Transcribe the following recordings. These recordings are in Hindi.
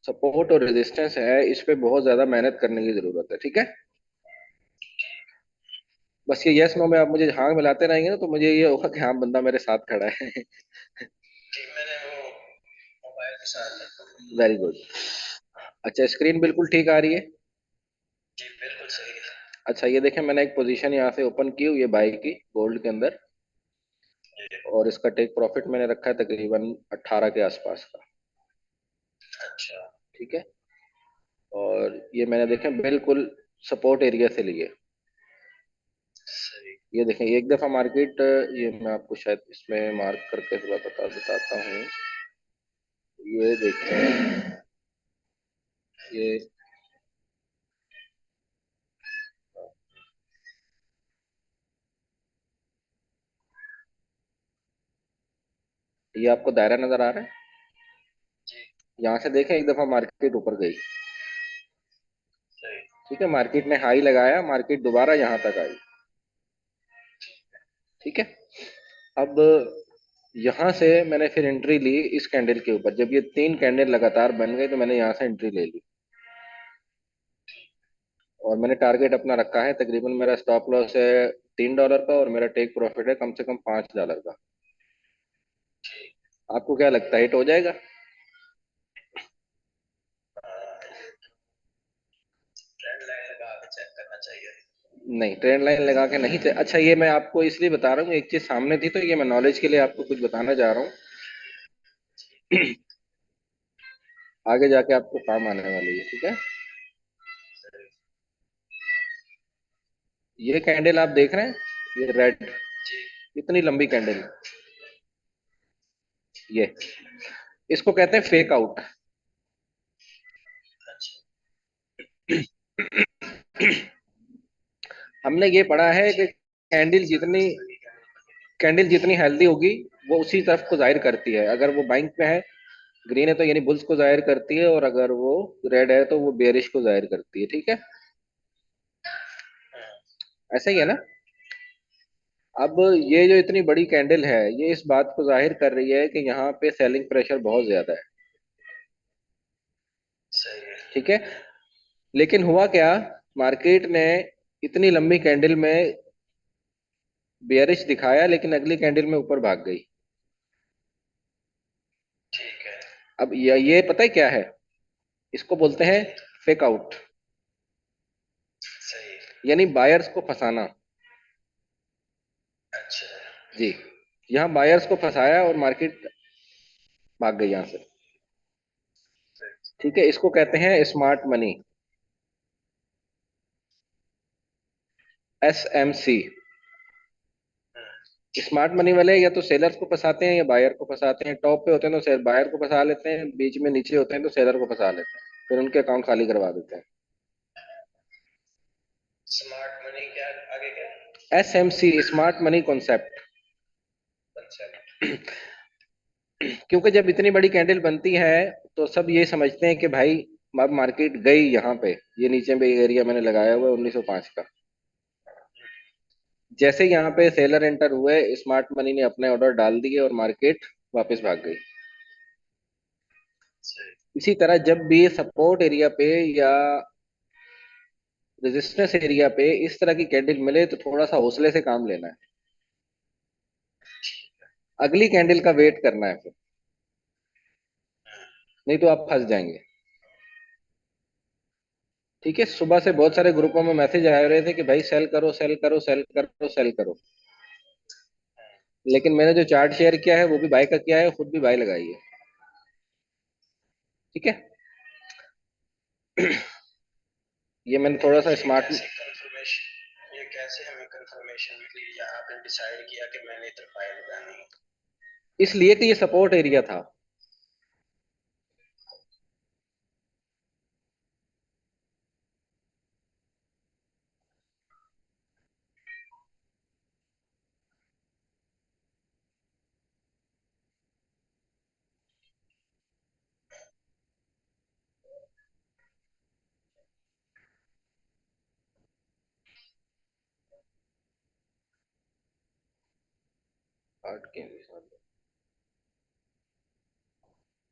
सपोर्ट और रेजिस्टेंस है, इस पे बहुत ज्यादा मेहनत करने की जरूरत है, ठीक है। बस ये यस नो में आप मुझे हाँ मिलाते रहेंगे ना, तो मुझे ये होगा कि हाँ बंदा मेरे साथ खड़ा है। जी मैंने वो मोबाइल के साथ है। Very good. अच्छा, स्क्रीन बिल्कुल ठीक आ रही है। जी बिल्कुल सही है। अच्छा, ये देखें, मैंने एक पोजीशन यहाँ से ओपन की हुई है बाई की, गोल्ड के अंदर। जी। और इसका टेक प्रॉफिट मैंने रखा है तकरीबन 18 के आसपास का। अच्छा। ठीक है। और ये मैंने देखें बिल्कुल सपोर्ट एरिया से लिए। सही। ये देखें, एक दफा मार्केट, ये मैं आपको शायद इसमें मार्क करके थोड़ा बताता हूँ। ये देखें, ये ये आपको दायरा नजर आ रहा है। जी। यहाँ से देखें, एक दफा मार्केट ऊपर गई। सही। ठीक है, मार्केट ने हाई लगाया, मार्केट दोबारा यहाँ तक आई। ठीक है। अब यहाँ से मैंने फिर एंट्री ली इस कैंडल के ऊपर, जब ये तीन कैंडल लगातार बन गए तो मैंने यहाँ से एंट्री ले ली। और मैंने टारगेट अपना रखा है, तकरीबन मेरा स्टॉप लॉस है $3 का, और मेरा टेक प्रॉफिट है कम से कम $5 का। ठीक। आपको क्या लगता है, हिट हो जाएगा? ट्रेंड लाइन लगा के चेक करना चाहिए। नहीं, ट्रेंड लाइन लगा के नहीं थे। अच्छा, ये मैं आपको इसलिए बता रहा हूँ, एक चीज सामने थी तो ये मैं नॉलेज के लिए आपको कुछ बताना चाह रहा हूँ। आगे जाके आपको काम आने वाली है, ठीक है। सही। ये कैंडल आप देख रहे हैं, ये रेड, जी। इतनी लंबी कैंडल, ये इसको कहते हैं फेक आउट। अच्छा। हमने ये पढ़ा है जी। कि कैंडल जितनी हेल्दी होगी, वो उसी तरफ को जाहिर करती है। अगर वो बाइंग पे है, ग्रीन है, तो यानी बुल्स को जाहिर करती है, और अगर वो रेड है तो वो बेरिश को जाहिर करती है, ठीक है। हाँ। ऐसा ही है ना। अब ये जो इतनी बड़ी कैंडल है, ये इस बात को जाहिर कर रही है कि यहाँ पे सेलिंग प्रेशर बहुत ज्यादा है। सही है। ठीक है। लेकिन हुआ क्या, मार्केट ने इतनी लंबी कैंडल में बेयरिश दिखाया, लेकिन अगली कैंडल में ऊपर भाग गई। ठीक है। अब ये पता है क्या है, इसको बोलते हैं फेक आउट, सही। यानी बायर्स को फंसाना। अच्छा। जी। यहाँ बायर्स को फंसाया और मार्केट भाग गई यहाँ से। सही। ठीक है, इसको कहते हैं smart money, SMC। Smart money वाले या तो सेलर्स को फंसाते हैं या बायर को फंसाते हैं। टॉप पे होते हैं तो सेल बायर को फंसा लेते हैं, बीच में नीचे होते हैं तो सेलर को फंसा लेते हैं, फिर उनके अकाउंट खाली करवा देते हैं। स्मार्ट मनी क्या आगे क्या? SMC, smart money concept. Concept. क्योंकि जब इतनी बड़ी कैंडल बनती है तो सब ये समझते हैं कि भाई अब मार्केट गई यहाँ पे। ये नीचे पे एरिया मैंने लगाया हुआ है 1905 का। जैसे ही यहाँ पे सेलर एंटर हुए, स्मार्ट मनी ने अपने ऑर्डर डाल दिए और मार्केट वापस भाग गई। सही। इसी तरह जब भी सपोर्ट एरिया पे या रेजिस्टेंस एरिया पे इस तरह की कैंडल मिले तो थोड़ा सा हौसले से काम लेना है, अगली कैंडल का वेट करना है फिर, नहीं तो आप फंस जाएंगे। ठीक है। सुबह से बहुत सारे ग्रुपों में मैसेज आ रहे थे कि भाई सेल करो, सेल करो, सेल करो, सेल करो। लेकिन मैंने जो चार्ट शेयर किया है वो भी बाय का किया है, खुद भी बाय लगाई है। ठीक है। ये मैंने थोड़ा सा स्मार्ट, ये कैसे हमें कंफर्मेशन मिली या आपने डिसाइड किया कि मैंने इधर फाइल लगानी है? इसलिए कि ये सपोर्ट एरिया था।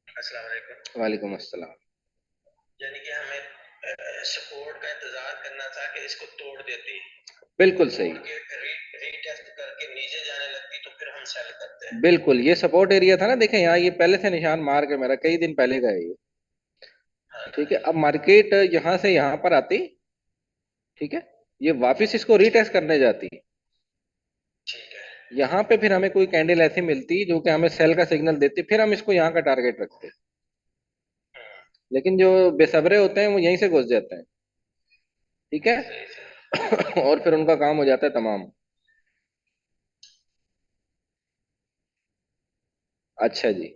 अस्सलाम वालेकुम। वालेकुम अस्सलाम। यानी कि हमें सपोर्ट का इंतजार करना था कि इसको तोड़ देती, बिल्कुल सही। तोड़ के रीटेस्ट करके नीचे जाने लगती तो फिर हम सेल करते हैं। बिल्कुल, ये सपोर्ट एरिया था ना, देखें यहाँ ये पहले से निशान मार के मेरा कई दिन पहले का है ये। हाँ ठीक है, जी। अब मार्केट यहाँ से यहाँ पर आती, ठीक है, ये वापस इसको रीटेस्ट करने जाती, ठीक है। यहाँ पे फिर हमें कोई कैंडल ऐसी मिलती जो कि हमें सेल का सिग्नल देती, फिर हम इसको यहाँ का टारगेट रखते। हम्म, लेकिन जो बेसब्रे होते हैं वो यहीं से घुस जाते हैं, ठीक है। सही सही। और फिर उनका काम हो जाता है तमाम। अच्छा जी,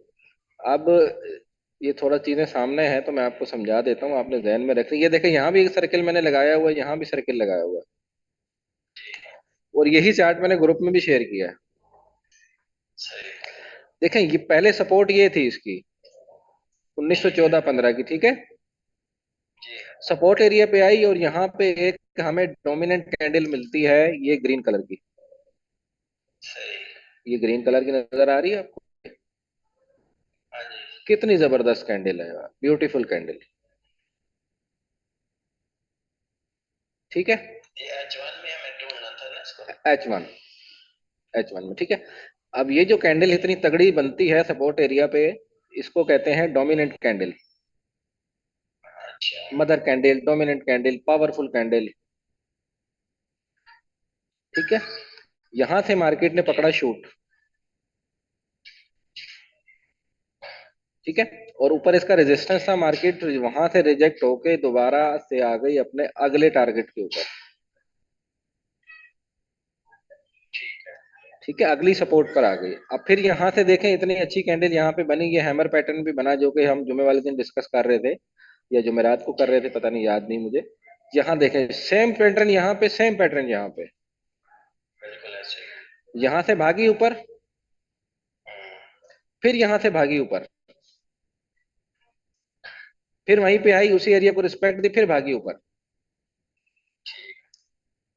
अब ये थोड़ा चीजें सामने हैं तो मैं आपको समझा देता हूँ, आपने ध्यान में रखें। ये देखें यहाँ भी एक सर्किल मैंने लगाया हुआ है, यहाँ भी सर्किल लगाया हुआ है, और यही चार्ट मैंने ग्रुप में भी शेयर किया है। सही। देखें ये पहले सपोर्ट ये थी इसकी ठीक है। 1914-15 की, ठीक है। जी। सपोर्ट एरिया पे आई और यहाँ पे एक हमें डोमिनेंट कैंडल मिलती है, ये ग्रीन कलर की। सही। ये ग्रीन कलर की नजर आ रही है आपको? हाँ जी। कितनी जबरदस्त कैंडल है यार, ब्यूटीफुल कैंडल। ठीक है, ये H1 में हमें ढूंढना था ना इसको। H1, H1 में, ठीक है। अब ये जो कैंडल इतनी तगड़ी बनती है सपोर्ट एरिया पे, इसको कहते हैं डोमिनेंट कैंडल, अच्छा। Mother candle, dominant candle, powerful candle. ठीक है, यहां से मार्केट ने ठीक। पकड़ा शूट, ठीक है, और ऊपर इसका रेजिस्टेंस था, मार्केट वहां से रिजेक्ट होके दोबारा से आ गई अपने अगले टारगेट के ऊपर। ठीक है। ठीक है, अगली सपोर्ट पर आ गई। अब फिर यहां से देखें इतनी अच्छी कैंडल यहाँ पे बनी, ये हैमर पैटर्न भी बना जो कि हम जुमे वाले दिन डिस्कस कर रहे थे, या जुमेरात को कर रहे थे, पता नहीं, याद नहीं मुझे। यहाँ देखें सेम पैटर्न यहाँ पे, सेम पैटर्न यहाँ पे, बिल्कुल ऐसे ही। यहां से भागी ऊपर, हम्म, फिर यहां से भागी ऊपर, फिर वहीं पे आई, उसी एरिया को रिस्पेक्ट दी, फिर भागी ऊपर। ठीक।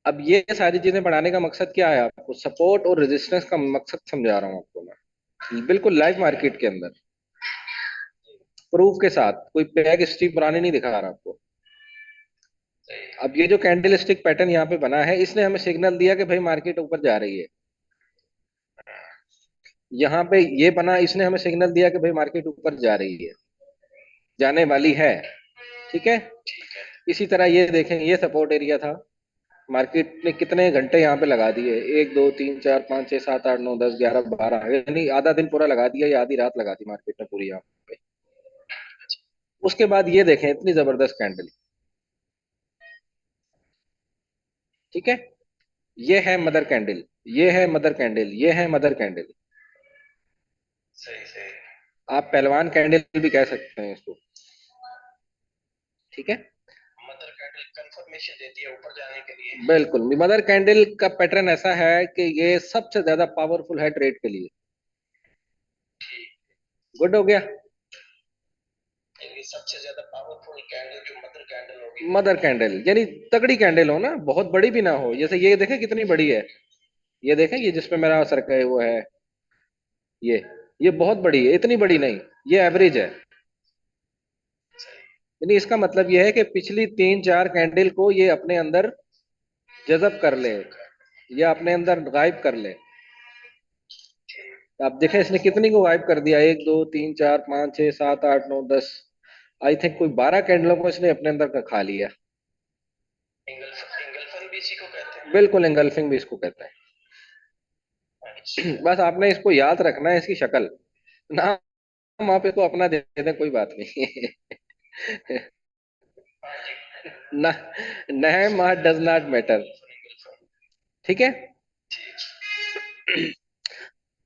अब ये सारी चीजें बढ़ाने का मकसद क्या है, आपको सपोर्ट और रेजिस्टेंस का मकसद समझा रहा हूं आपको मैं, बिल्कुल लाइव ठीक है। मार्केट के अंदर प्रूफ के साथ, कोई पैग स्टिक पुरानी नहीं दिखा रहा आपको। सही। अब ये जो कैंडल स्टिक पैटर्न यहाँ पे बना है, इसने हमें सिग्नल दिया कि भाई मार्केट ऊपर जा रही है। यहाँ पे ये बना, इसने हमें सिग्नल दिया कि भाई मार्केट ऊपर जा रही है, जाने वाली है। ठीक है, ठीक है। इसी तरह ये देखें, ये सपोर्ट एरिया था, मार्केट ने कितने घंटे यहाँ पे लगा दिए, 1 2 3 4 5 6 7 8 9 10 11 12, यानी आधा दिन पूरा लगा दिया, या आधी रात लगा दी मार्केट ने पूरी यहाँ पे। उसके बाद ये देखें इतनी जबरदस्त कैंडल। ठीक है, ये है मदर कैंडल, ये है मदर कैंडल, ये है मदर कैंडल। सही सही। आप पहलवान कैंडल भी कह सकते हैं इसको। ठीक है, मदर कैटल कंफर्मेशन देती है ऊपर जाने के लिए। बिल्कुल, मदर कैंडल का पैटर्न ऐसा है कि ये सबसे ज्यादा पावरफुल है ट्रेड के लिए। ठीक। गुड हो गया। यानी सबसे ज्यादा पावरफुल कैंडल जो मदर कैंडल होगी वो। मदर कैंडल यानी तगड़ी कैंडल हो ना, बहुत बड़ी भी ना हो, जैसे ये देखें कितनी बड़ी है, ये देखें ये जिसपे मेरा सर्कल है वो है, ये ये बहुत बड़ी है, इतनी बड़ी नहीं, ये एवरेज है। सही। यानी इसका मतलब ये है कि पिछली 3 4 कैंडल को ये अपने अंदर जज़ब कर ले, जब कर। या अपने अंदर गायब कर ले। ठीक। तो आप देखें इसने कितनी को गायब कर दिया, 1 2 3 4 5 6 7 8 9 10, आई थिंक कोई 12 कैंडलों को इसने अपने अंदर का खा लिया। इंगल्फन भी इसी को कहते हैं। बिल्कुल, एंगल्फिंग भी इसको कहता है। अच्छा। बस आपने इसको याद रखना है, इसकी शक्ल, नाम आप इसको अपना दे दें, कोई बात नहीं। हाँ जी। ना, नेम डज नॉट मैटर। इंगल्फन इंगल्फन। ठीक है, ठीक।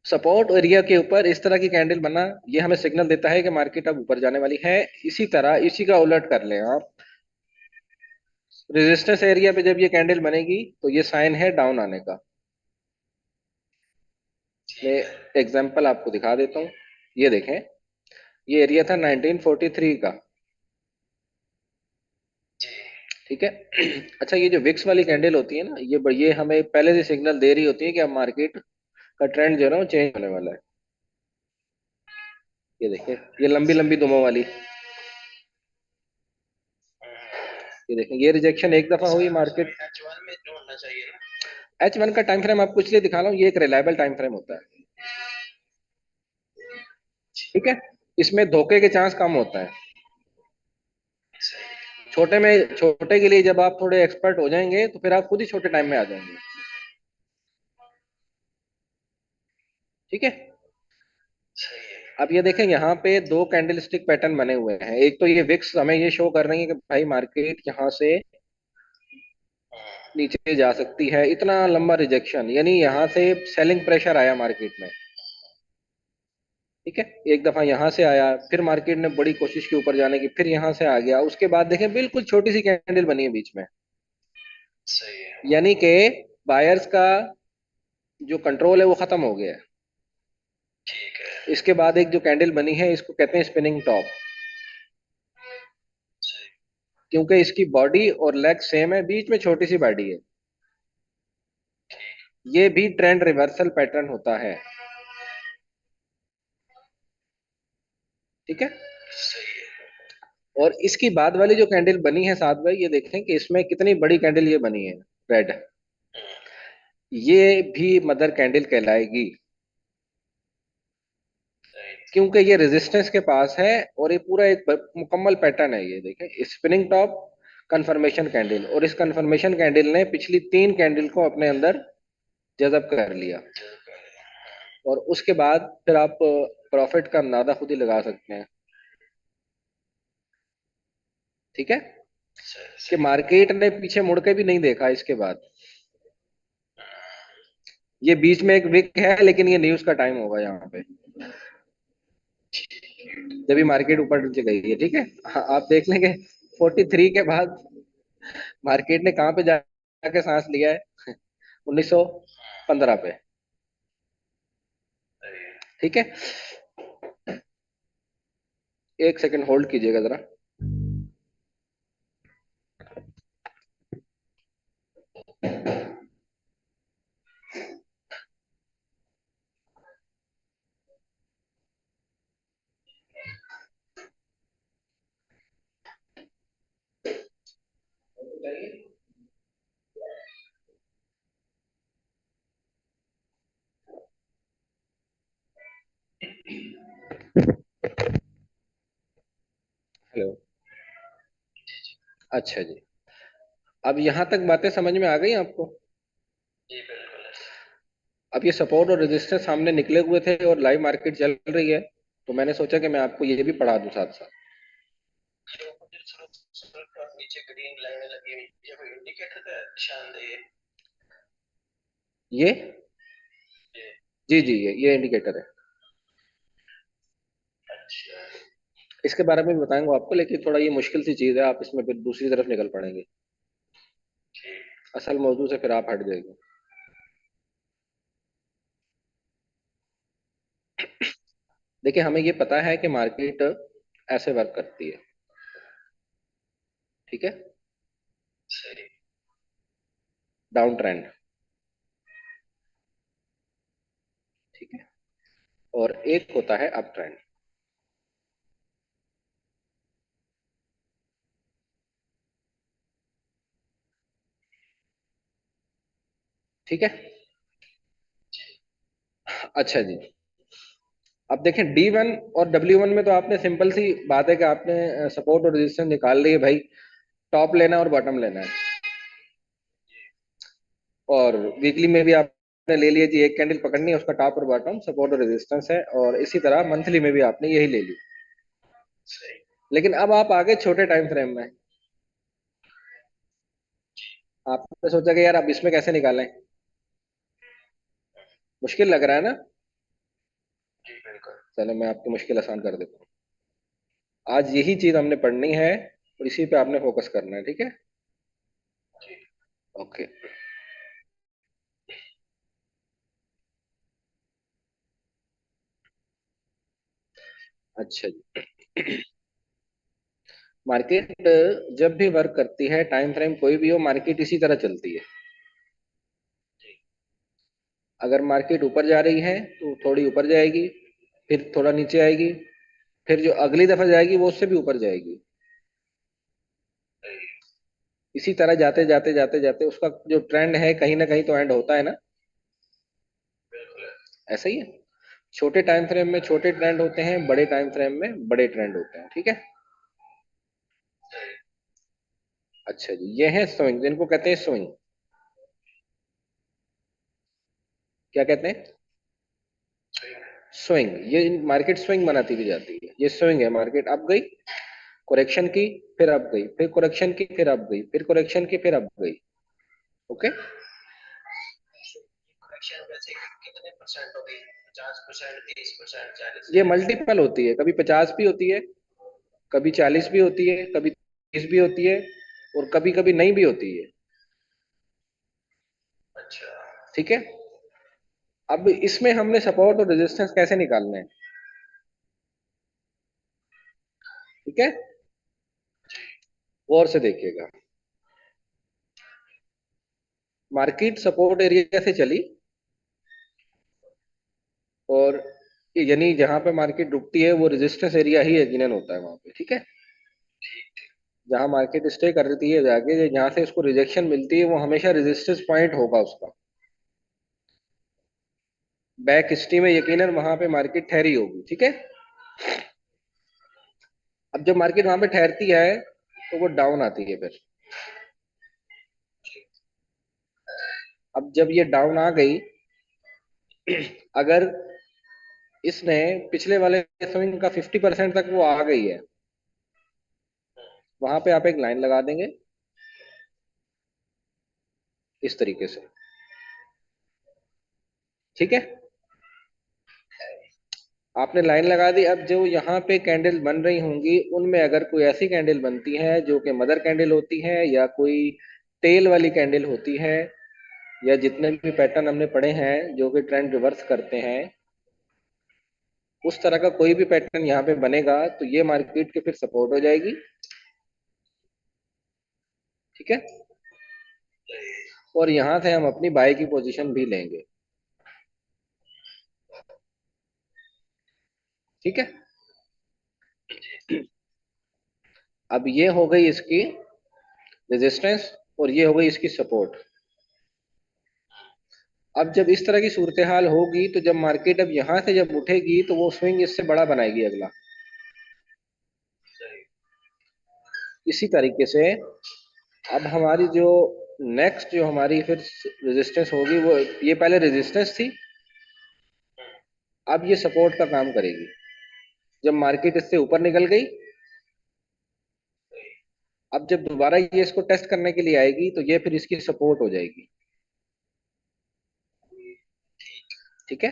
सपोर्ट एरिया के ऊपर इस तरह की कैंडल बना, ये हमें सिग्नल देता है कि मार्केट अब ऊपर जाने वाली है। इसी तरह इसी का उलट कर लें आप, रेजिस्टेंस एरिया पे जब ये कैंडल बनेगी तो ये साइन है डाउन आने का। मैं ठीक है। एग्जांपल आपको दिखा देता हूँ, ये देखें, ये एरिया था 1943 का। जी। ठीक है। अच्छा, ये जो विक्स वाली कैंडल होती है ना, ये हमें पहले से सिग्नल दे रही होती है कि अब मार्केट का ट्रेंड जो है ना वो चेंज होने वाला है। ये देखिए, ये लंबी लंबी दुमों वाली, ये देखें, ये रिजेक्शन एक दफा हुई मार्केट। H1 में जो होना चाहिए ना। H1 का टाइम फ्रेम आपको इसलिए दिखा रहा हूँ, ये एक रिलायबल टाइम फ्रेम होता है। ठीक है, इसमें धोखे के चांस कम होता है। सही। छोटे के लिए जब आप थोड़े एक्सपर्ट हो जाएंगे तो फिर आप खुद ही छोटे टाइम में आ जाएंगे। ठीक है, सही है। अब ये देखें, यहाँ पे दो कैंडल स्टिक पैटर्न बने हुए हैं। एक तो ये विक्स हमें ये शो कर रही है कि भाई मार्केट यहाँ से नीचे जा सकती है। इतना लंबा रिजेक्शन, यानी यहाँ से सेलिंग प्रेशर आया मार्केट में। ठीक है, एक दफा यहां से आया, फिर मार्केट ने बड़ी कोशिश की ऊपर जाने की, फिर यहां से आ गया। उसके बाद देखें बिल्कुल छोटी सी कैंडल बनी है बीच में, सही है। यानी कि बायर्स का जो कंट्रोल है वो खत्म हो गया है। ठीक है। इसके बाद एक जो कैंडल बनी है इसको कहते हैं स्पिनिंग टॉप, सही। क्योंकि इसकी बॉडी और लेग सेम है, बीच में छोटी सी बॉडी है। ये भी ट्रेंड रिवर्सल पैटर्न होता है। ठीक है, सही है। और इसकी बाद वाली जो कैंडल बनी है साथ भाई, ये देखें कि इसमें कितनी बड़ी कैंडल ये बनी है, रेड। ये भी मदर कैंडल कहलाएगी, सही। क्योंकि ये रेजिस्टेंस के पास है और ये पूरा एक मुकम्मल पैटर्न है। ये देखें, स्पिनिंग टॉप, कंफर्मेशन कैंडल, और इस कंफर्मेशन कैंडल ने पिछली तीन कैंडल को अपने अंदर जज़ब कर लिया। और उसके बाद फिर आप प्रॉफिट का अंदाजा खुद ही लगा सकते हैं। ठीक है, सही। कि सही। मार्केट ने पीछे मुड़ के भी नहीं देखा इसके बाद। ये बीच में एक विक है, लेकिन ये न्यूज का टाइम होगा यहाँ पे, जब भी मार्केट ऊपर नीचे गई है। ठीक है, हाँ, आप देख लेंगे 43 के बाद मार्केट ने कहाँ पे जाके सांस लिया है 1915 पे। सही है। ठीक है, एक सेकंड होल्ड कीजिएगा जरा। हेलो, अच्छा जी, अब यहाँ तक बातें समझ में आ गई आपको? जी बिल्कुल। अब ये सपोर्ट और रेजिस्टेंस सामने निकले हुए थे और लाइव मार्केट चल रही है, तो मैंने सोचा कि मैं आपको ये भी पढ़ा दूं साथ साथ। जो मुझे थोड़ा नीचे ग्रीन लाइन लगी हुई है, कोई इंडिकेटर का निशान दे ये, ये। जी जी, ये इंडिकेटर है। अच्छा। इसके बारे में भी बताएंगे आपको, लेकिन थोड़ा ये मुश्किल सी चीज़ है, आप इसमें फिर दूसरी तरफ निकल पड़ेंगे, ठीक। असल मौजू से फिर आप हट जाएंगे। देखिए, हमें ये पता है कि मार्केट ऐसे वर्क करती है। ठीक है, सही। Down trend. ठीक है, और एक होता है अप ट्रेंड। ठीक है, अच्छा जी, अब देखें D1 और W1 में तो आपने सिंपल सी बात है कि आपने सपोर्ट और रेजिस्टेंस निकाल लिए भाई, टॉप लेना है और बॉटम लेना है। और वीकली में भी आपने ले लिया जी, एक कैंडल पकड़नी है, उसका टॉप और बॉटम सपोर्ट और रेजिस्टेंस है, और इसी तरह मंथली में भी आपने यही ले ली। सही। लेकिन अब आप आगे छोटे टाइम फ्रेम में, आपने सोचा कि यार अब इसमें कैसे निकालें, मुश्किल लग रहा है ना। जी बिल्कुल। चलो मैं आपकी मुश्किल आसान कर देता हूँ। आज यही चीज हमने पढ़नी है और इसी पे आपने फोकस करना है। ठीक है, जी। ओके। अच्छा जी, मार्केट जब भी वर्क करती है, टाइम फ्रेम कोई भी हो, मार्केट इसी तरह चलती है। जी। अगर मार्केट ऊपर जा रही है तो थोड़ी ऊपर जाएगी, फिर थोड़ा नीचे आएगी, फिर जो अगली दफा जाएगी वो उससे भी ऊपर जाएगी। सही। इसी तरह जाते जाते जाते जाते उसका जो ट्रेंड है कहीं ना कहीं तो एंड होता है ना। बिल्कुल। ऐसा ही है। छोटे टाइम फ्रेम में छोटे ट्रेंड होते हैं, बड़े टाइम फ्रेम में बड़े ट्रेंड होते हैं, ठीक है। सही। अच्छा जी, ये है स्विंग, जिनको कहते हैं स्विंग। क्या कहते हैं? सही। स्विंग। ये मार्केट स्विंग बनाती हुई जाती है, ये स्विंग है। मार्केट अप गई, करेक्शन की, फिर अप गई, फिर करेक्शन की, फिर अप गई, फिर करेक्शन की, फिर अप गई। ओके। करेक्शन वैसे कितने परसेंट होगी? 50%, 30%, 40? ये मल्टीपल होती है, कभी 50 भी होती है, कभी 40 भी होती है, कभी 30 भी होती है, और कभी कभी नहीं भी होती है। अच्छा। ठीक है। अब इसमें हमने सपोर्ट और रेजिस्टेंस कैसे निकालने हैं, ठीक है। जी। गौर से देखिएगा। मार्केट सपोर्ट एरिया से चली, और यानी जहां पे मार्केट रुकती है वो रेजिस्टेंस एरिया ही यकीनन होता है वहां पे, ठीक है। ठीक। जहां मार्केट स्टे करती है जाके, जहां से उसको रिजेक्शन मिलती है, वो हमेशा रेजिस्टेंस पॉइंट होगा उसका। बैक हिस्ट्री में यकीनन वहां पे मार्केट ठहरी होगी, ठीक है। अब जब मार्केट वहां पे ठहरती है तो वो डाउन आती है फिर। अब जब ये डाउन आ गई, अगर इसने पिछले वाले स्विंग का 50% तक वो आ गई है, वहां पे आप एक लाइन लगा देंगे इस तरीके से, ठीक है। आपने लाइन लगा दी। अब जो यहाँ पे कैंडल बन रही होंगी, उनमें अगर कोई ऐसी कैंडल बनती है जो कि मदर कैंडल होती है, या कोई टेल वाली कैंडल होती है, या जितने भी पैटर्न हमने पढ़े हैं जो कि ट्रेंड रिवर्स करते हैं, उस तरह का कोई भी पैटर्न यहाँ पे बनेगा तो ये मार्केट के फिर सपोर्ट हो जाएगी, ठीक है। और यहाँ से हम अपनी बाय की पोजीशन भी लेंगे, ठीक है। अब ये हो गई इसकी रेजिस्टेंस, और ये हो गई इसकी सपोर्ट। अब जब इस तरह की सूरत हाल होगी, तो जब मार्केट अब यहां से जब उठेगी तो वो स्विंग इससे बड़ा बनाएगी अगला। सही। इसी तरीके से अब हमारी जो नेक्स्ट जो हमारी फिर रेजिस्टेंस होगी, वो ये पहले रेजिस्टेंस थी, अब ये सपोर्ट का काम करेगी। जब मार्केट इससे ऊपर निकल गई, अब जब दोबारा ये इसको टेस्ट करने के लिए आएगी तो ये फिर इसकी सपोर्ट हो जाएगी, ठीक है।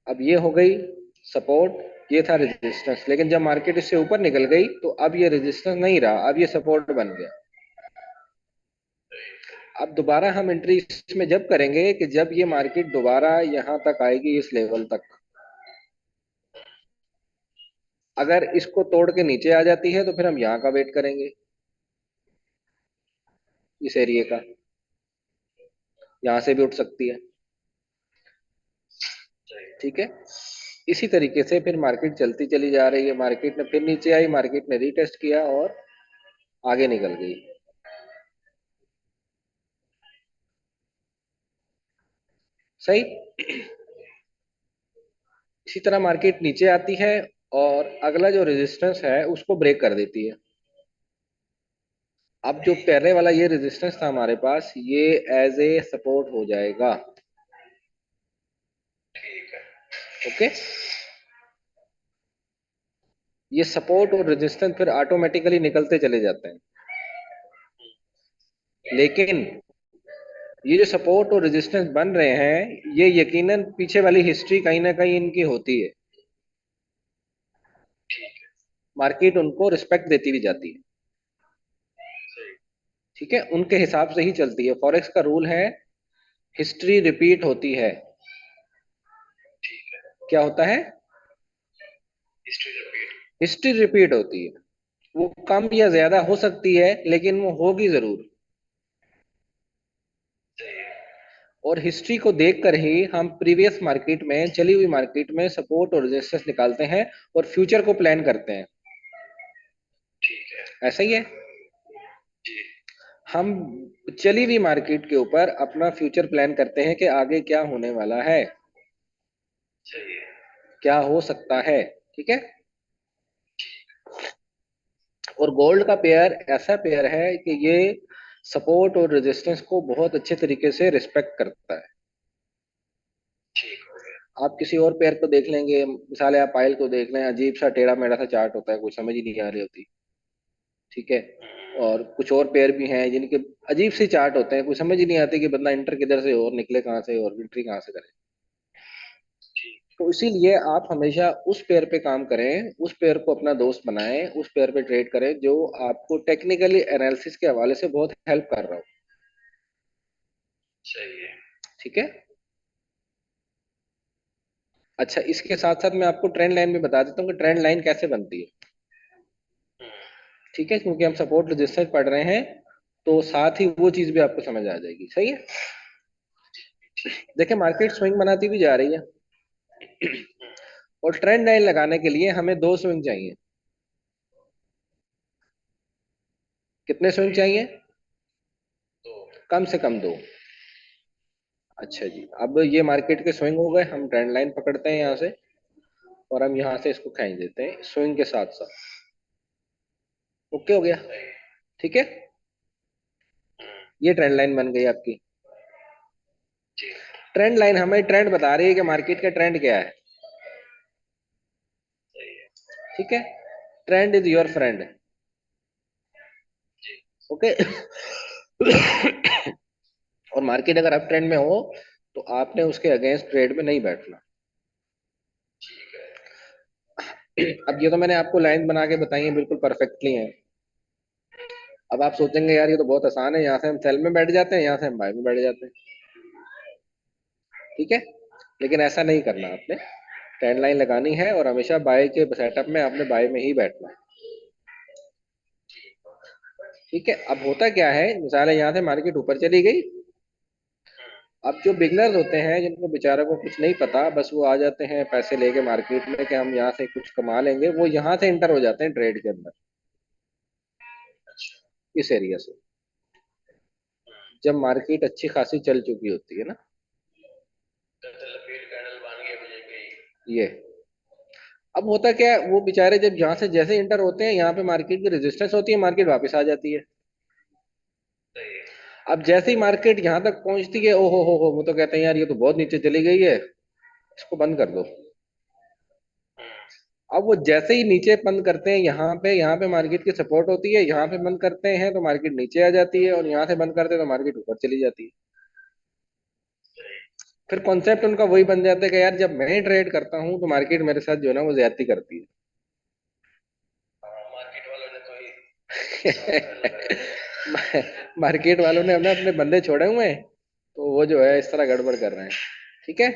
अब ये हो गई सपोर्ट, ये था रेजिस्टेंस। लेकिन जब मार्केट इससे ऊपर निकल गई तो अब ये रेजिस्टेंस नहीं रहा, अब ये सपोर्ट बन गया। अब दोबारा हम एंट्री इसमें जब करेंगे कि जब ये मार्केट दोबारा यहां तक आएगी, इस लेवल तक। अगर इसको तोड़ के नीचे आ जाती है तो फिर हम यहां का वेट करेंगे, इस एरिया का। यहां से भी उठ सकती है, ठीक है। इसी तरीके से फिर मार्केट चलती चली जा रही है। मार्केट ने फिर नीचे आई, मार्केट ने रीटेस्ट किया और आगे निकल गई, सही। इसी तरह मार्केट नीचे आती है और अगला जो रेजिस्टेंस है उसको ब्रेक कर देती है। अब जो पहले वाला ये रेजिस्टेंस था हमारे पास, ये एज ए सपोर्ट हो जाएगा, ठीक है। ओके। ये सपोर्ट और रेजिस्टेंस फिर ऑटोमेटिकली निकलते चले जाते हैं। लेकिन ये जो सपोर्ट और रेजिस्टेंस बन रहे हैं, ये यकीनन पीछे वाली हिस्ट्री कहीं ना कहीं इनकी होती है। ठीक है। मार्केट उनको रिस्पेक्ट देती भी जाती है, सही। ठीक है। उनके हिसाब से ही चलती है। फॉरेक्स का रूल है, हिस्ट्री रिपीट होती है। ठीक है। क्या होता है? History repeat. हिस्ट्री रिपीट होती है। वो कम या ज्यादा हो सकती है, लेकिन वो होगी जरूर। सही है। और हिस्ट्री को देखकर ही हम प्रीवियस मार्केट में, चली हुई मार्केट में सपोर्ट और रेजिस्टेंस निकालते हैं और फ्यूचर को प्लान करते हैं। ठीक है। ऐसा ही है। जी। हम चली हुई मार्केट के ऊपर अपना फ्यूचर प्लान करते हैं कि आगे क्या होने वाला है, सही है। क्या हो सकता है। ठीक है। और गोल्ड का पेयर ऐसा पेयर है कि ये सपोर्ट और रेजिस्टेंस को बहुत अच्छे तरीके से रिस्पेक्ट करता है। ठीक हो गया। आप किसी और पेयर को देख लेंगे, मिसाल है आप पायल को देख लें, अजीब सा टेढ़ा मेढ़ा सा चार्ट होता है, कुछ समझ ही नहीं आ रही होती। ठीक है। और कुछ और पेयर भी हैं जिनके अजीब से चार्ट होते हैं, कुछ समझ ही नहीं आती कि बंदा इंटर किधर से और निकले कहाँ से और एंट्री कहाँ से करे। ठीक। तो इसीलिए आप हमेशा उस पेयर पे काम करें, उस पेयर को अपना दोस्त बनाएं, उस पेयर पे ट्रेड करें जो आपको टेक्निकली एनालिसिस के हवाले से बहुत हेल्प कर रहा हो। सही है। ठीक है। अच्छा, इसके साथ साथ मैं आपको ट्रेंड लाइन भी बता देता हूँ कि ट्रेंड लाइन कैसे बनती है। ठीक है, क्योंकि हम सपोर्ट रजिस्टर पढ़ रहे हैं, तो साथ ही वो चीज भी आपको समझ आ जाएगी। सही है। देखिए, मार्केट स्विंग बनाती भी जा रही है, और ट्रेंड लाइन लगाने के लिए हमें दो स्विंग चाहिए। कितने स्विंग चाहिए? तो कम से कम दो। अच्छा जी, अब ये मार्केट के स्विंग हो गए, हम ट्रेंड लाइन पकड़ते हैं यहाँ से, और हम यहाँ से इसको खींच देते हैं स्विंग के साथ साथ। ओके हो गया। सही। ठीक है। ये ट्रेंड लाइन बन गई आपकी। जी। ट्रेंड लाइन हमें ट्रेंड बता रही है कि मार्केट का ट्रेंड क्या है। सही है। ठीक है। Trend is your friend. जी। ओके। और मार्केट अगर अप ट्रेंड में हो तो आपने उसके अगेंस्ट ट्रेड में नहीं बैठना। ठीक है। अब ये तो मैंने आपको लाइन बना के बताई है, बिल्कुल परफेक्टली है। अब आप सोचेंगे यार ये तो बहुत आसान है, यहाँ से हम सेल में बैठ जाते हैं, यहाँ से हम बाय में बैठ जाते हैं। ठीक है। लेकिन ऐसा नहीं करना आपने, ट्रेंड लाइन लगानी है और हमेशा बाय के सेटअप में आपने बाय में ही बैठना है। ठीक है। अब होता क्या है, मिसाल है यहाँ से मार्केट ऊपर चली गई, अब जो बिगनर्स होते हैं जिनको बेचारों को कुछ नहीं पता, बस वो आ जाते हैं पैसे लेके मार्केट में कि हम यहाँ से कुछ कमा लेंगे, वो यहाँ से इंटर हो जाते हैं ट्रेड के अंदर, अच्छा। इस एरिया से, जब मार्केट अच्छी खासी चल चुकी होती है ना। तब तो लपेट कैंडल बन गया मुझे कहीं। ये अब होता क्या है, वो बेचारे जब यहाँ से जैसे इंटर होते हैं, यहाँ पे मार्केट की रेजिस्टेंस होती है, मार्केट वापस आ जाती है। सही है। अब जैसे ही मार्केट यहाँ तक पहुंचती है, ओ हो, वो तो कहते हैं यार ये तो बहुत नीचे चली गई है, इसको बंद कर दो। अब वो जैसे ही नीचे बंद करते हैं, यहाँ पे मार्केट की सपोर्ट होती है, यहाँ पे बंद करते हैं तो मार्केट नीचे आ जाती है, और यहाँ से बंद करते हैं तो मार्केट ऊपर चली जाती है। फिर कॉन्सेप्ट उनका वही बन जाता है कि यार जब मैं ट्रेड करता हूँ तो मार्केट मेरे साथ जो है ना वो ज्यादती करती हाँ, मार्केट वालों ने कोई हिसाब कर है। लगाया है। मार्केट वालों ने अपने अपने बंदे छोड़े हुए हैं, तो वो जो है इस तरह गड़बड़ कर रहे हैं। ठीक है।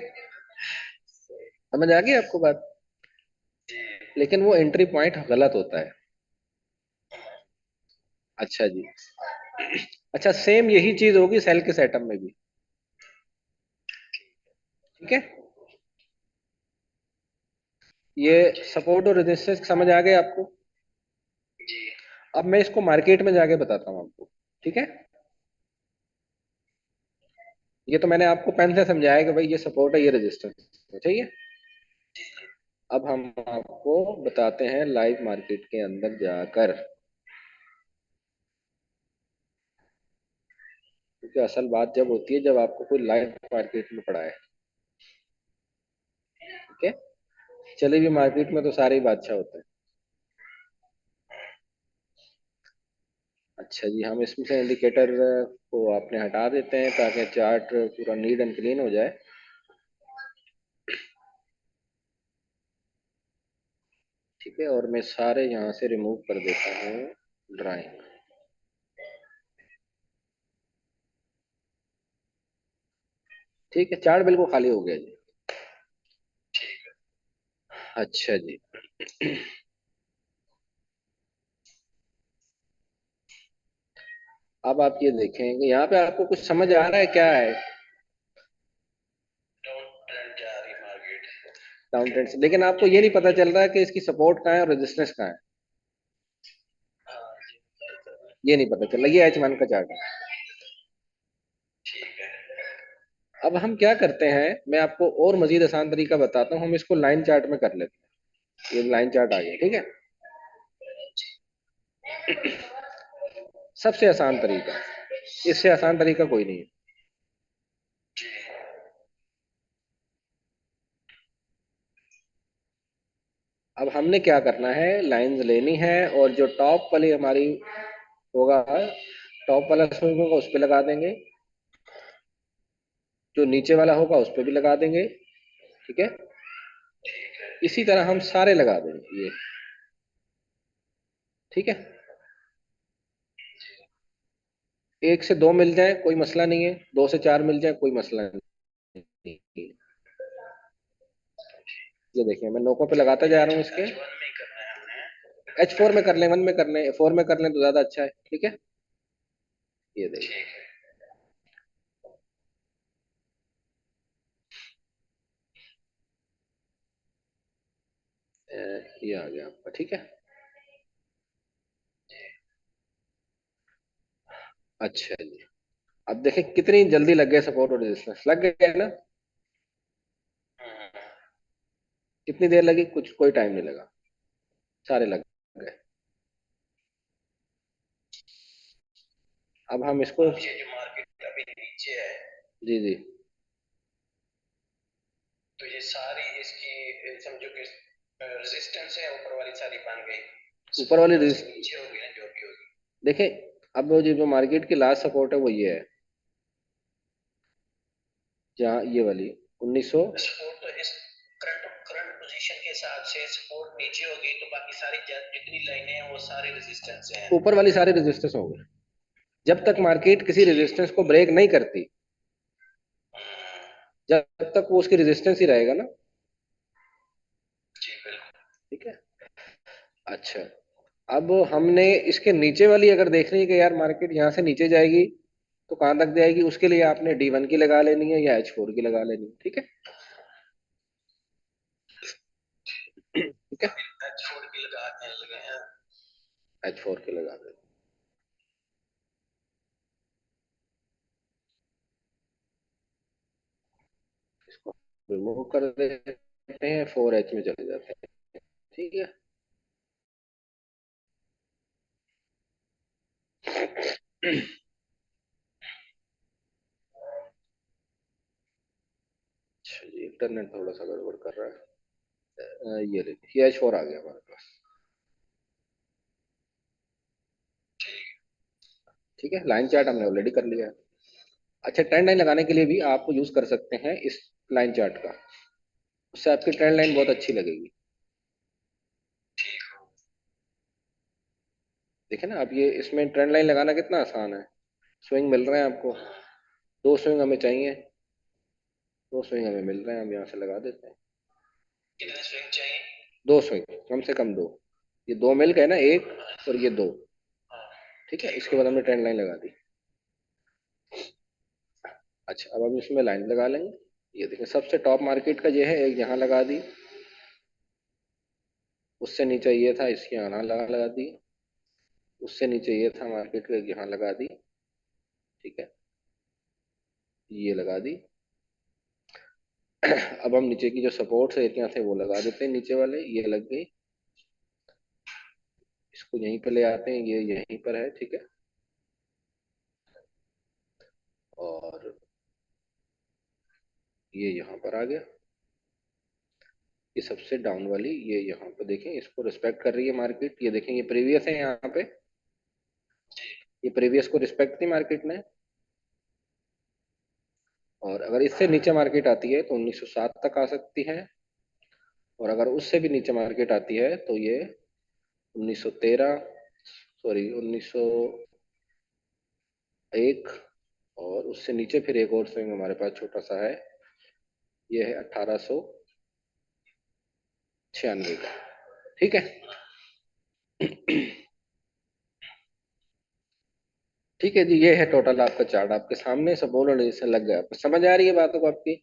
समझ आ गई आपको बात? जी। लेकिन वो एंट्री पॉइंट गलत होता है। अच्छा जी। अच्छा, सेम यही चीज होगी सेल के सेटअप में भी। ठीक है। ये जी। सपोर्ट और रेजिस्टेंस समझ आ गए आपको? जी। अब मैं इसको मार्केट में जाके बताता हूँ आपको। ठीक है। ये तो मैंने आपको पेन से समझाया कि भाई ये सपोर्ट है, ये रेजिस्टेंस है। ठीक है। जी। जी। अब हम आपको बताते हैं लाइव मार्केट के अंदर जाकर, क्योंकि असल बात जब होती है जब आपको कोई लाइव मार्केट में पड़ा है। ठीक है। चले भी मार्केट में तो सारे ही बादशाह होते हैं। अच्छा जी, हम इसमें से इंडिकेटर को आपने हटा देते हैं ताकि चार्ट पूरा नीट एंड क्लीन हो जाए। ठीक है। और मैं सारे यहाँ से रिमूव कर देता हूँ ड्राइंग। ठीक है, चार्ट बिल्कुल खाली हो गया जी। ठीक है। अच्छा जी। अब आप ये देखेंगे यहाँ पे आपको कुछ समझ आ रहा है क्या है? डाउन ट्रेंड जा रही मार्केट। डाउन ट्रेंड से, लेकिन आपको ये नहीं पता चल रहा है कि इसकी सपोर्ट कहाँ है और रेजिस्टेंस कहाँ है। हाँ जी। ये नहीं पता चला। ये H1 का चार्ट है। ठीक है। अब हम क्या करते हैं, मैं आपको और मजीद आसान तरीका बताता हूँ, हम इसको लाइन चार्ट में कर लेते हैं। ये लाइन चार्ट आ गया, ठीक है। सबसे आसान तरीका, इससे आसान तरीका कोई नहीं है। जी। अब हमने क्या करना है, लाइंस लेनी है और जो टॉप वाली हमारी होगा, टॉप वाला स्विंग होगा उस पर लगा देंगे, जो नीचे वाला होगा उस पर भी लगा देंगे, ठीक है। ठीक है। इसी तरह हम सारे लगा देंगे ये, ठीक है। एक से दो मिल जाए कोई मसला नहीं है, दो से चार मिल जाए कोई मसला नहीं। ये देखिए मैं नोकों पे लगाता जा रहा हूँ इसके। H1 में ही करना है हमने। H4 में कर लें, वन में कर लें, फोर में कर लें तो ज्यादा अच्छा है, ठीक है। ये देखिए, ठीक है। ये आ गया आपका, ठीक है। अच्छा जी, अब देखें कितनी जल्दी लग गए सपोर्ट और रेजिस्टेंस, लग गए ना। हम्म। कितनी देर लगी, कुछ कोई टाइम नहीं लगा, सारे लग गए। अब हम इसको, अब ये जो मार्केट अभी नीचे है, जी जी, तो ये सारी इसकी समझो कि रेजिस्टेंस है ऊपर वाली सारी बन गई, ऊपर वाली सपोर्ट उससे रेजिस्ट, नीचे होगी ना जो भी होगी। देखें अब वो जो मार्केट की लास्ट सपोर्ट है वो ये है, जहाँ ये वाली 1900, सपोर्ट तो इस करंट करंट पोजीशन के हिसाब से सपोर्ट नीचे होगी तो बाकी सारी जितनी लाइनें हैं वो सारी रेजिस्टेंस हैं। ऊपर वाली सारी रेजिस्टेंस होंगी। जब तक मार्केट किसी ठीक। रेजिस्टेंस को ब्रेक नहीं करती, हम्म। जब तक वो उसकी रेजिस्टेंस ही रहेगा ना, जी बिल्कुल। ठीक है। अच्छा, अब हमने इसके नीचे वाली अगर देख रही है कि यार मार्केट यहाँ से नीचे जाएगी तो कहाँ तक जाएगी, उसके लिए आपने D1 की लगा लेनी है या H4 की लगा लेनी है, ठीक है। ठीक है, अभी H4 की लगाने लगे हैं। H4 की लगा देते हैं। इसको रिमूव कर देते हैं, 4H में चले जाते हैं, ठीक है। अच्छा जी, इंटरनेट थोड़ा सा गड़बड़ कर रहा है। ये देखिए H4 आ गया हमारे पास, ठीक है। लाइन चार्ट हमने ऑलरेडी कर लिया है। अच्छा, ट्रेंड लाइन लगाने के लिए भी आप यूज कर सकते हैं इस लाइन चार्ट का, उससे आपकी ट्रेंड लाइन बहुत अच्छी लगेगी। ठीक हो। देखिए ना, अब ये इसमें ट्रेंड लाइन लगाना कितना आसान है, स्विंग मिल रहे हैं आपको, दो स्विंग हमें चाहिए, दो स्विंग हमें मिल रहे हैं, हम यहाँ से लगा देते हैं। कितने स्विंग चाहिए? दो स्विंग, कम से कम दो, ये दो मिल गए ना, एक और ये दो, हाँ। ठीक है। ठीक इसके हो। बाद हमने ट्रेंड लाइन लगा दी। अच्छा, अब हम इसमें लाइन लगा लेंगे। ये देखिए सबसे टॉप मार्केट का ये है, एक यहाँ लगा दी, उससे नीचे ये था इसके यहाँ लगा लगा दी, उससे नीचे ये था मार्केट का, यहाँ लगा दी, ठीक है। ये लगा दी। अब हम नीचे की जो सपोर्ट एरिया थे वो लगा देते हैं, नीचे वाले ये लग गई। इसको यहीं पे ले आते हैं, ये यहीं पर है, ठीक है। और ये यहाँ पर आ गया, ये सबसे डाउन वाली ये यहाँ पे देखें, इसको रिस्पेक्ट कर रही है मार्केट, ये देखें ये प्रीवियस है यहाँ पे, ये प्रीवियस को रिस्पेक्ट थी मार्केट ने। और अगर इससे नीचे मार्केट आती है तो 1907 तक आ सकती है, और अगर उससे भी नीचे मार्केट आती है तो ये 1913, सॉरी 1901, और उससे नीचे फिर एक और स्विंग हमारे पास छोटा सा है, ये है 1896 का, ठीक है। ठीक है जी, ये है टोटल आपका चार्ट आपके सामने, सब बोलो नहीं से लग गया, आपको समझ आ रही है बातों को आपकी।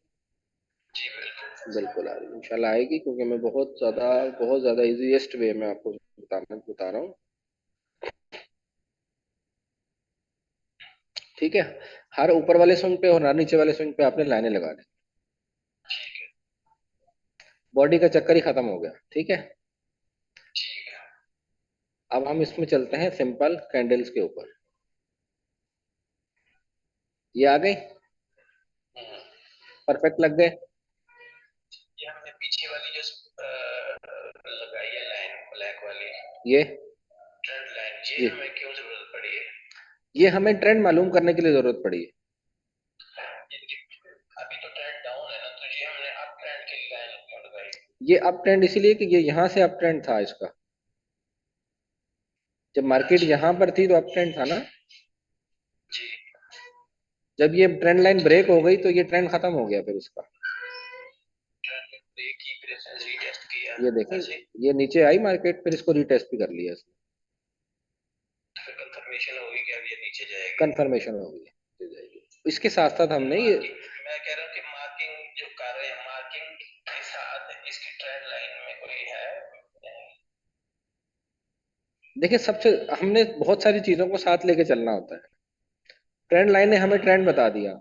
जी बिल्कुल। बिल्कुल आ रही है, इंशाल्लाह आएगी, क्योंकि मैं बहुत ज़्यादा इजीएस्ट वे में आपको बता रहा हूँ। ठीक है। हर ऊपर वाले स्विंग पे और हर नीचे वाले स्विंग पे आपने लाइनें लगा दी। ठीक है। बॉडी का चक्कर ही खत्म हो गया। ठीक है। ठीक है। अब हम इसमें चलते हैं सिंपल कैंडल्स के ऊपर। ये आ गई। हम्म, परफेक्ट लग गए। ये हमने पीछे वाली जो लगाई है लाइन ब्लैक वाली ये ट्रेंड लाइन, ये जी, हमें क्यों जरूरत पड़ी है? ये हमें ट्रेंड मालूम करने के लिए जरूरत पड़ी है। अभी तो ट्रेंड डाउन है ना, तो ये हमने अप ट्रेंड के लिए लाइन क्यों लगाई? ये अप ट्रेंड इसीलिए कि ये यहाँ से अप ट्रेंड था इसका। जब मार्केट अच्छा। यहाँ पर थी तो अप ट्रेंड था ना। जी। जब ये ट्रेंड लाइन ब्रेक हो गई तो ये ट्रेंड खत्म हो गया फिर इसका। ट्रेंड ब्रेक की फिर रीटेस्ट किया ये देखें, ऐसे, ये नीचे आई मार्केट, फिर इसको रीटेस्ट भी कर लिया इसने। फिर कंफर्मेशन होगी कि अब ये नीचे जाएगी। कंफर्मेशन हो गई है, जाएगी। इसके साथ साथ हमने ये मार्किंग, मैं कह रहा हूँ कि मार्किंग जो कर रहे हैं, मार्किंग के साथ इसकी ट्रेंड लाइन में कोई है? देखिए, सबसे हमने बहुत सारी चीजों को साथ लेके चलना होता है। ट्रेंड लाइन ने हमें ट्रेंड बता दिया।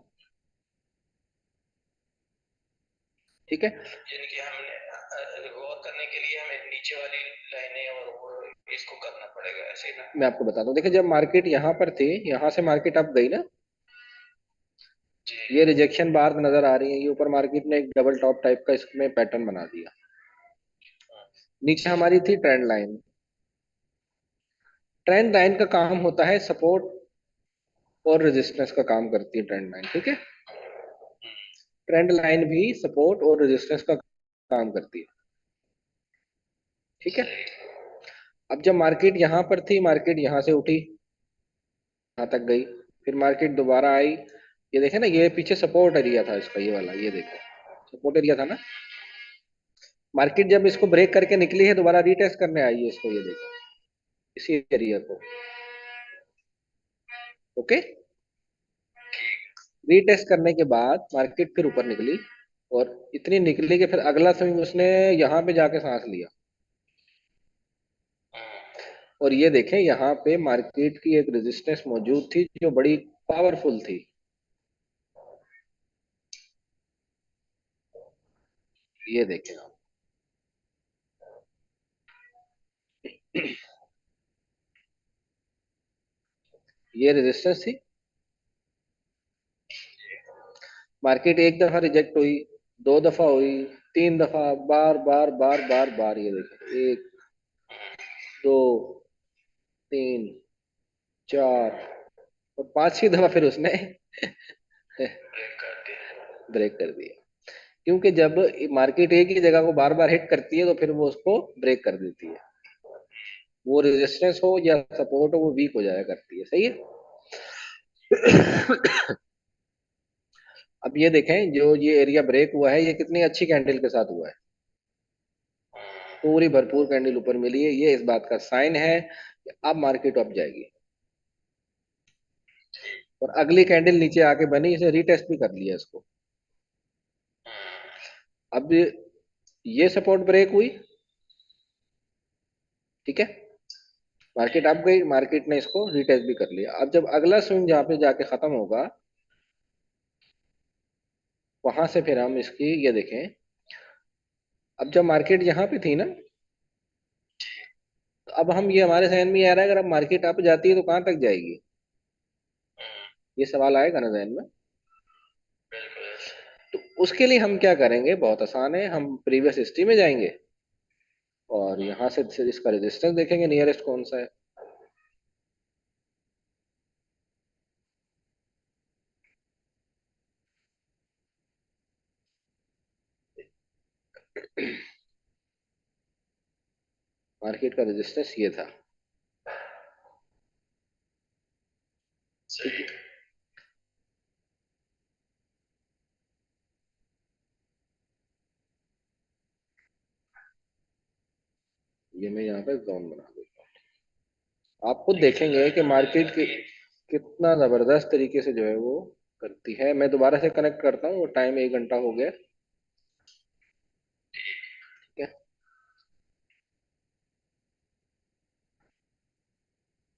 ठीक है। यानी कि हमने गौर करने के लिए हमें नीचे वाली लाइनें और वो इसको करना पड़ेगा ऐसे ना? मैं आपको बताता हूँ, देखिए जब मार्केट यहाँ पर थी, यहाँ से मार्केट अप गई ना, जी। ये रिजेक्शन बार नजर आ रही है, ये ऊपर मार्केट ने एक डबल टॉप टाइप का इसमें पैटर्न बना दिया। नीचे हमारी थी ट्रेंड लाइन। ट्रेंड लाइन का काम होता है सपोर्ट और रेजिस्टेंस का काम करती है ट्रेंड लाइन। ठीक है। ट्रेंड लाइन भी सपोर्ट और रेजिस्टेंस का काम करती है। ठीक है। सही। अब जब मार्केट यहाँ पर थी, मार्केट यहाँ से उठी, यहाँ तक गई, फिर मार्केट दोबारा आई। ये देखे ना, ये पीछे सपोर्ट एरिया था इसका, ये वाला, ये देखो सपोर्ट एरिया था ना। मार्केट जब इसको ब्रेक करके निकली है, दोबारा रीटेस्ट करने आई है इसको, ये देखो इसी एरिया को। ओके। रीटेस्ट करने के बाद मार्केट फिर ऊपर निकली, और इतनी निकली कि फिर अगला स्विंग उसने यहाँ पे जाके सांस लिया। और ये देखें, यहाँ पे मार्केट की एक रेजिस्टेंस मौजूद थी जो बड़ी पावरफुल थी। ये देखें आप, ये रेजिस्टेंस थी। मार्केट एक दफा रिजेक्ट हुई, दो दफा हुई, तीन दफा, बार बार बार बार बार, ये देखें, एक, दो, तीन, चार, और पांचवी दफा फिर उसने ब्रेक कर दिया। ब्रेक कर दिया। क्योंकि जब मार्केट एक ही जगह को बार बार हिट करती है तो फिर वो उसको ब्रेक कर देती है। वो रेजिस्टेंस हो या सपोर्ट हो, वो वीक हो जाया करती है। सही है। अब ये देखें, जो ये एरिया ब्रेक हुआ है, ये कितनी अच्छी कैंडल के साथ हुआ है। पूरी भरपूर कैंडल ऊपर मिली है, ये इस बात का साइन है कि अब मार्केट अप जाएगी। और अगली कैंडल नीचे आके बनी, इसे रीटेस्ट भी कर लिया इसको। अब ये सपोर्ट ब्रेक हुई। ठीक है। मार्केट अप गई, मार्केट ने इसको रीटेस्ट भी कर लिया। अब जब अगला स्विंग जहां पे जाके खत्म होगा, वहां से फिर हम इसकी ये देखें। अब जब मार्केट यहाँ पे थी ना, तो अब हम ये हमारे जहन में ये आ रहा है, अगर अब मार्केट अप जाती है तो कहाँ तक जाएगी। ये सवाल आएगा ना जहन में। बिल्कुल। तो उसके लिए हम क्या करेंगे, बहुत आसान है, हम प्रीवियस हिस्ट्री में जाएंगे और यहाँ से फिर इसका रेजिस्टेंस देखेंगे, नियरेस्ट कौन सा है। मार्केट का रेजिस्टेंस ये था। ठीक सही। है। ये मैं यहाँ पे जोन बना दूंगा। आप खुद लेकिन देखेंगे लाइन कि हमें मार्केट लगी। की कितना जबरदस्त तरीके से जो है वो करती है। मैं दोबारा से कनेक्ट करता हूँ, वो टाइम 1 घंटा हो गया। ठीक है।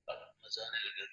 अब मजा आने लगा।